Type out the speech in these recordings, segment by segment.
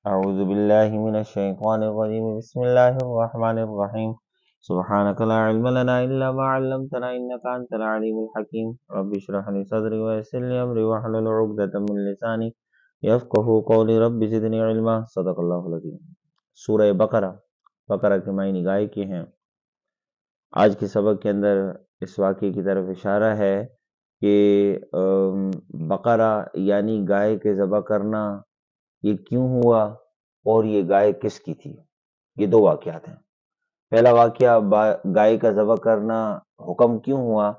أعوذ بالله من الشيطان الرجيم بسم الله الرحمن الرحيم سبحانك لا علم لنا إلا ما علمتنا إنك أنت العليم الحكيم رب اشرح لي صدري ويسر لي أمري واحلل عقدة من لساني يفقهوا قولي رب زدني علما صدق اللہ العظیم۔ سورہ بقرہ کے معنی گائے کے ہیں۔ آج کے سبق کے اندر اس واقعے کی طرف اشارہ ہے کہ بقرہ یعنی گائے کے ذبح کرنا یہ کیوں ہوا اور یہ گائے کس کی تھی۔ یہ دو واقعات ہیں۔ پہلا واقعہ گائے کا ذبح کرنا حکم کیوں ہوا،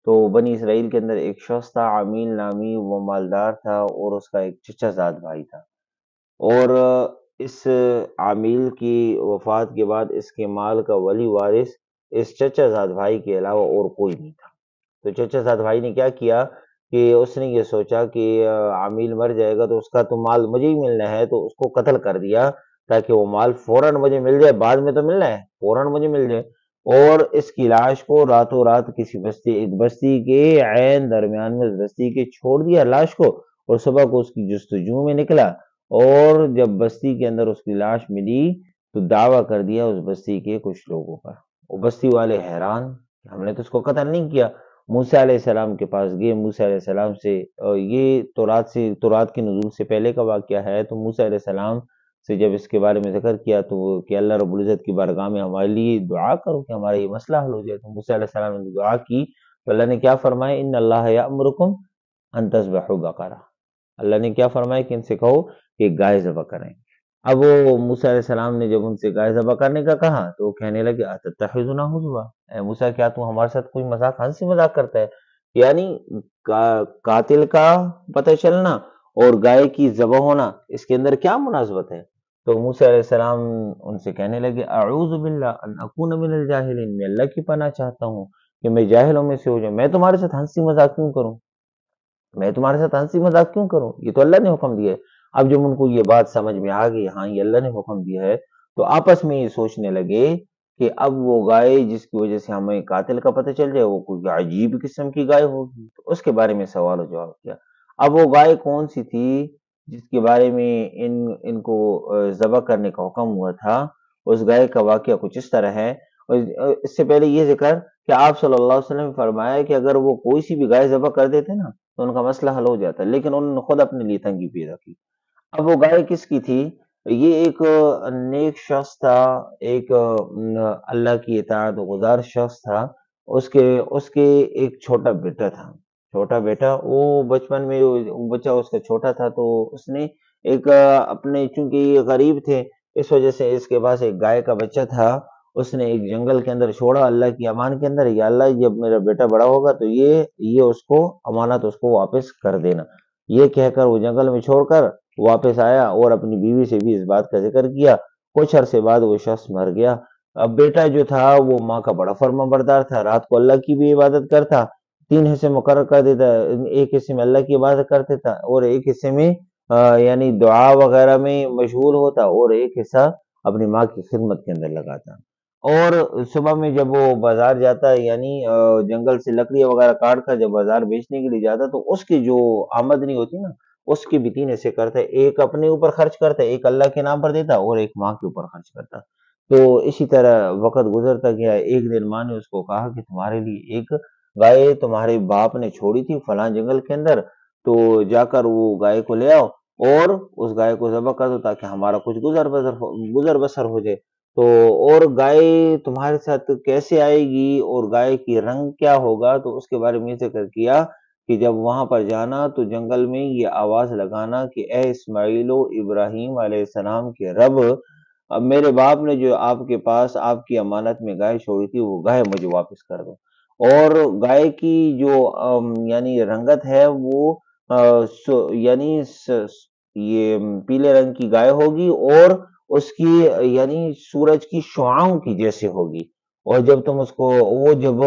تو بنی اسرائیل کے اندر ایک شخص تھا عامل نامی، وہ مالدار تھا اور اس کا ایک چچا زاد بھائی تھا، اور اس عامل کی وفات کے بعد اس کے مال کا ولی وارث اس چچا زاد بھائی کے علاوہ اور کوئی نہیں تھا۔ تو چچا زاد بھائی نے کیا کیا کہ اس نے یہ سوچا کہ عامل مر جائے گا تو اس کا تو مال مجھے ہی ملنا ہے، تو اس کو قتل کر دیا تاکہ وہ مال فوراً مجھے مل جائے، بعد میں تو ملنا ہے، فوراً مجھے مل جائے۔ اور اس کی لاش کو راتوں رات کسی ایک بستی کے عین درمیان میں اس بستی کے چھوڑ دیا لاش کو، اور صبح کو اس کی جستجو میں نکلا، اور جب بستی کے اندر اس کی لاش ملی تو دعویٰ کر دیا اس بستی کے کچھ لوگوں پر۔ وہ بستی والے حیران، ہم نے تو اس کو قتل نہیں کیا۔ موسیٰ علیہ السلام کے پاس گئے، موسیٰ علیہ السلام سے یہ تورات کے نزول سے پہلے کا واقعہ ہے، تو موسیٰ علیہ السلام سے جب اس کے بارے میں ذکر کیا تو کہ اللہ رب العزت کی بارگاہ میں ہمارے لیے دعا کرو کہ ہمارا یہ مسئلہ حل ہو جائے، تو موسیٰ علیہ السلام نے دعا کی تو اللہ نے کیا فرمایا، ان اللہ یأمرکم ان تذبحوا بقرہ، اللہ نے کیا فرمایا کہ ان سے کہو کہ گائے ذبح کریں۔ اب وہ موسیٰ علیہ السلام نے جب ان سے گائے ذبح کرنے کا کہا تو وہ کہنے لگے اتتخذنا ہزوا، اے موسیٰ کیا تو ہمارے ساتھ کوئی مذاق ہنسی مذاق کرتا ہے؟ یعنی قاتل کا پتہ چلنا اور گائے کی ذبح ہونا، اس کے اندر کیا مناسبت ہے؟ تو موسیٰ علیہ السلام ان سے کہنے لگے اعوذ باللہ ان اکون من الجاہلین، میں اللہ کی پناہ چاہتا ہوں کہ میں جاہلوں میں سے ہو جاؤں، میں تمہارے ساتھ ہنسی مذاق کیوں کروں، میں تمہارے ساتھ ہنسی مذاق کیوں کروں، یہ تو اللہ نے حکم دیا ہے۔ اب جب ان کو یہ بات سمجھ میں آ گئی، ہاں یہ اللہ نے حکم دیا ہے، تو آپس میں یہ سوچنے لگے کہ اب وہ گائے جس کی وجہ سے ہمیں قاتل کا پتہ چل جائے وہ کوئی عجیب قسم کی گائے ہوگی، تو اس کے بارے میں سوال و جواب کیا۔ اب وہ گائے کون سی تھی جس کے بارے میں ان کو ذبح کرنے کا حکم ہوا تھا؟ اس گائے کا واقعہ کچھ اس طرح ہے، اور اس سے پہلے یہ ذکر کہ آپ صلی اللہ علیہ وسلم نے فرمایا کہ اگر وہ کوئی سی بھی گائے ذبح کر دیتے نا تو ان کا مسئلہ حل ہو جاتا ہے، لیکن انہوں نے خود اپنے لیے تنگی پیدا کی۔ اب وہ گائے کس کی تھی؟ یہ ایک نیک شخص تھا، ایک اللہ کی اطاعت گزار شخص تھا، اس کے ایک چھوٹا بیٹا تھا، چھوٹا بیٹا، وہ بچپن میں بچہ اس کا چھوٹا تھا، تو اس نے ایک اپنے، چونکہ یہ غریب تھے اس وجہ سے اس کے پاس ایک گائے کا بچہ تھا، اس نے ایک جنگل کے اندر چھوڑا اللہ کی امان کے اندر، یا اللہ جب میرا بیٹا بڑا ہوگا تو یہ اس کو امانت اس کو واپس کر دینا، یہ کہہ کر وہ جنگل میں چھوڑ کر واپس آیا اور اپنی بیوی سے بھی اس بات کا ذکر کیا۔ کچھ عرصے بعد وہ شخص مر گیا۔ اب بیٹا جو تھا وہ ماں کا بڑا فرما بردار تھا، رات کو اللہ کی بھی عبادت کرتا، 3 حصے مقرر کر دیتا، ایک حصے میں اللہ کی عبادت کرتا تھا اور ایک حصے میں یعنی دعا وغیرہ میں مشغول ہوتا، اور ایک حصہ اپنی ماں کی خدمت کے اندر لگاتا۔ اور صبح میں جب وہ بازار جاتا یعنی جنگل سے لکڑیاں وغیرہ کاٹ کر جب بازار بیچنے کے لیے جاتا تو اس کی جو آمدنی ہوتی نا اس کی بھی 3 حصے کرتا ہے، ایک اپنے اوپر خرچ کرتا ہے، ایک اللہ کے نام پر دیتا اور ایک ماں کے اوپر خرچ کرتا۔ تو اسی طرح وقت گزرتا گیا، ایک دن ماں نے اس کو کہا کہ تمہارے لیے ایک گائے تمہارے باپ نے چھوڑی تھی فلاں جنگل کے اندر، تو جا کر وہ گائے کو لے آؤ اور اس گائے کو ذبح کر دو تاکہ ہمارا کچھ گزر بسر ہو جائے۔ تو اور گائے تمہارے ساتھ کیسے آئے گی اور گائے کی رنگ کیا ہوگا، تو اس کے بارے میں ذکر کیا کہ جب وہاں پر جانا تو جنگل میں یہ آواز لگانا کہ اے اسماعیل و ابراہیم علیہ السلام کے رب، اب میرے باپ نے جو آپ کے پاس آپ کی امانت میں گائے چھوڑی تھی وہ گائے مجھے واپس کر دو۔ اور گائے کی جو یعنی رنگت ہے وہ یعنی یہ پیلے رنگ کی گائے ہوگی، اور اس کی یعنی سورج کی شعاؤں کی جیسے ہوگی، اور جب تم اس کو وہ جب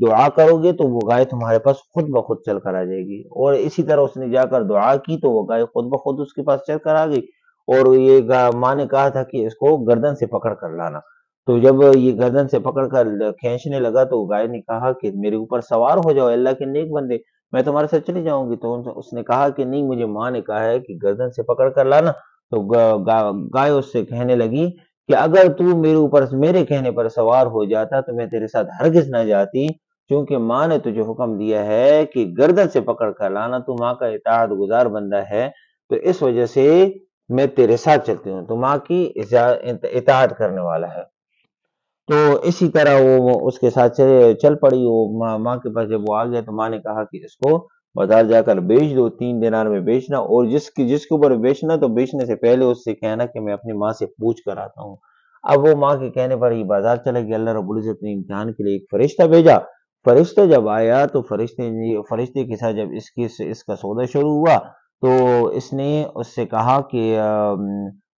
دعا کرو گے تو وہ گائے تمہارے پاس خود بخود چل کر آ جائے گی۔ اور اسی طرح اس نے جا کر دعا کی تو وہ گائے خود بخود اس کے پاس چل کر آ گئی، اور یہ ماں نے کہا تھا کہ اس کو گردن سے پکڑ کر لانا، تو جب یہ گردن سے پکڑ کر کھینچنے لگا تو گائے نے کہا کہ میرے اوپر سوار ہو جاؤ اللہ کے نیک بندے، میں تمہارے ساتھ چلی جاؤں گی۔ تو اس نے کہا کہ نہیں، مجھے ماں نے کہا ہے کہ گردن سے پکڑ کر لانا، تو گائے اس سے کہنے لگی کہ اگر تو میرے کہنے پر سوار ہو جاتا تو میں تیرے ساتھ ہرگز نہ جاتی، کیونکہ ماں نے تجھے حکم دیا ہے کہ گردن سے پکڑ کر لانا، تو ماں کا اطاعت گزار بندہ ہے، تو اس وجہ سے میں تیرے ساتھ چلتی ہوں، تو ماں کی اطاعت کرنے والا ہے۔ تو اسی طرح وہ اس کے ساتھ چل پڑی، وہ ماں کے پاس جب وہ آ گیا تو ماں نے کہا کہ اس کو بازار جا کر بیچ دو، 3 دینار میں بیچنا، اور جس کے اوپر بیچنا تو بیچنے سے پہلے اس سے کہنا کہ میں اپنی ماں سے پوچھ کر آتا ہوں۔ اب وہ ماں کے کہنے پر ہی بازار چلے گیا۔ اللہ رب العزت نے امتحان کے لیے ایک فرشتہ بھیجا۔ فرشتہ جب آیا تو فرشتے کے ساتھ جب اس کا سودا شروع ہوا تو اس نے اس سے کہا کہ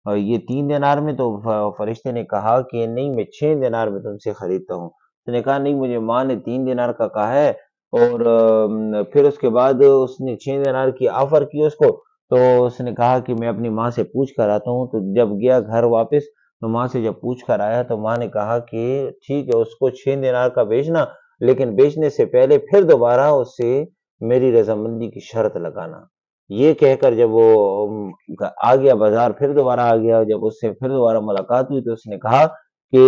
یہ 3 دینار میں، تو فرشتے نے کہا کہ نہیں، میں 6 دینار میں تم سے خریدتا ہوں۔ اس نے کہا نہیں، مجھے ماں نے 3 دینار کا کہا ہے، اور پھر اس کے بعد اس نے 6 دینار کی آفر کی اس کو، تو اس نے کہا کہ میں اپنی ماں سے پوچھ کر آتا ہوں۔ تو جب گیا گھر واپس تو ماں سے جب پوچھ کر آیا تو ماں نے کہا کہ ٹھیک ہے، اس کو 6 دینار کا بیچنا، لیکن بیچنے سے پہلے پھر دوبارہ اس سے میری رضامندی کی شرط لگانا۔ یہ کہہ کر جب وہ آ گیا بازار، پھر دوبارہ آ گیا، جب اس سے پھر دوبارہ ملاقات ہوئی تو اس نے کہا کہ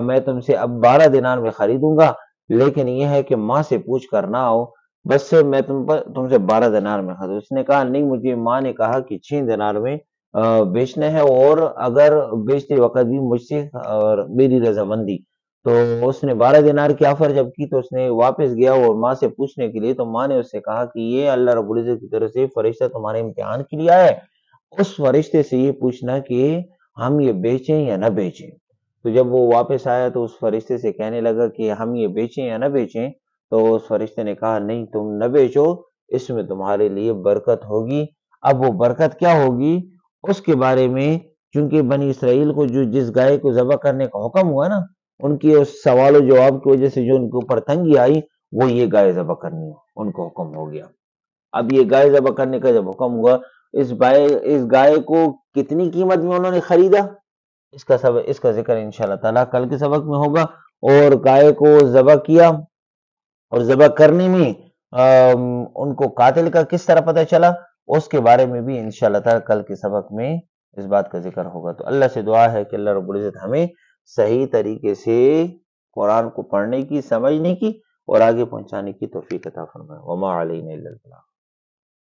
میں تم سے اب 12 دینار میں خریدوں گا، لیکن یہ ہے کہ ماں سے پوچھ کر نہ آؤ، بس میں تم سے 12 دینار میں خریدوں۔ اس نے کہا نہیں، مجھے ماں نے کہا کہ 6 دینار میں بیچنا ہے، اور اگر بیچتے وقت بھی مجھ سے اور میری رضامندی۔ تو اس نے 12 دینار کی آفر جب کی تو اس نے واپس گیا اور ماں سے پوچھنے کے لیے، تو ماں نے اس سے کہا کہ یہ اللہ رب العزت کی طرف سے فرشتہ تمہارے امتحان کے لیے آیا ہے، اس فرشتے سے یہ پوچھنا کہ ہم یہ بیچیں یا نہ بیچیں۔ تو جب وہ واپس آیا تو اس فرشتے سے کہنے لگا کہ ہم یہ بیچیں یا نہ بیچیں، تو اس فرشتے نے کہا نہیں، تم نہ بیچو، اس میں تمہارے لیے برکت ہوگی۔ اب وہ برکت کیا ہوگی اس کے بارے میں، چونکہ بنی اسرائیل کو جس گائے کو ذبح کرنے کا حکم ہوا نا، ان کی اس سوال و جواب کی وجہ سے جو ان کے اوپر تنگی آئی، وہ یہ گائے ذبح کرنی ان کو حکم ہو گیا۔ اب یہ گائے ذبح کرنے کا جب حکم ہوا، اس گائے کو کتنی قیمت میں انہوں نے خریدا، اس کا ذکر انشاءاللہ تعالیٰ کل کے سبق میں ہوگا۔ اور گائے کو ذبح کیا، اور ذبح کرنے میں ان کو قاتل کا کس طرح پتہ چلا، اس کے بارے میں بھی انشاءاللہ تعالیٰ کل کے سبق میں اس بات کا ذکر ہوگا۔ تو اللہ سے دعا ہے کہ اللہ رب العزت ہمیں صحیح طریقے سے قرآن کو پڑھنے کی، سمجھنے کی اور آگے پہنچانے کی توفیق عطا فرمائے۔ وما علینا الا البلاغ۔